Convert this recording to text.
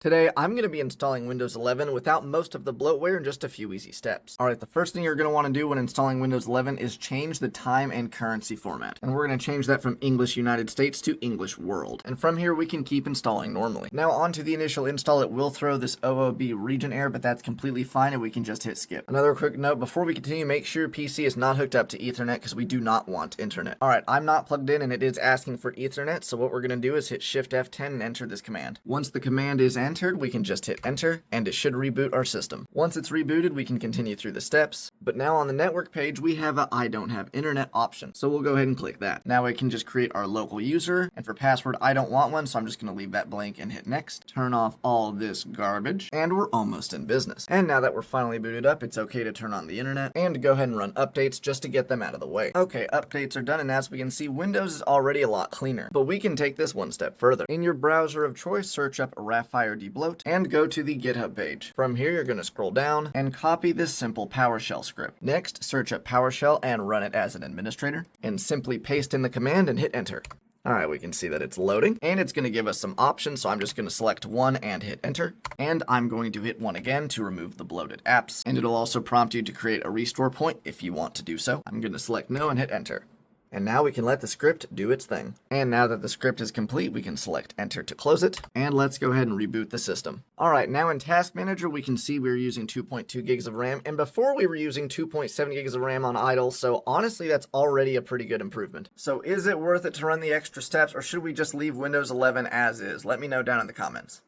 Today, I'm going to be installing Windows 11 without most of the bloatware in just a few easy steps. Alright, the first thing you're going to want to do when installing Windows 11 is change the time and currency format. And we're going to change that from English United States to English World. And from here, we can keep installing normally. Now, onto the initial install, it will throw this OOB region error, but that's completely fine and we can just hit skip. Another quick note, before we continue, make sure your PC is not hooked up to Ethernet because we do not want internet. Alright, I'm not plugged in and it is asking for Ethernet, so what we're going to do is hit Shift F10 and enter this command. Once the command is entered, we can just hit enter and it should reboot our system. Once it's rebooted, we can continue through the steps. But now on the network page, we have a I don't have internet option. So we'll go ahead and click that. Now we can just create our local user, and for password, I don't want one, so I'm just going to leave that blank and hit next. Turn off all this garbage, and we're almost in business. And now that we're finally booted up, it's okay to turn on the internet and go ahead and run updates just to get them out of the way. Okay, updates are done, and as we can see, Windows is already a lot cleaner. But we can take this one step further. In your browser of choice, search up RAFI or Debloat, and go to the GitHub page. From here, you're going to scroll down and copy this simple PowerShell script. Next, search up PowerShell and run it as an administrator, and simply paste in the command and hit enter. Alright, we can see that it's loading, and it's going to give us some options, so I'm just going to select one and hit enter, and I'm going to hit one again to remove the bloated apps, and it'll also prompt you to create a restore point if you want to do so. I'm going to select no and hit enter. And now we can let the script do its thing. And now that the script is complete, we can select enter to close it. And let's go ahead and reboot the system. All right, now in Task Manager, we can see we're using 2.2 gigs of RAM. And before we were using 2.7 gigs of RAM on idle. So honestly, that's already a pretty good improvement. So is it worth it to run the extra steps, or should we just leave Windows 11 as is? Let me know down in the comments.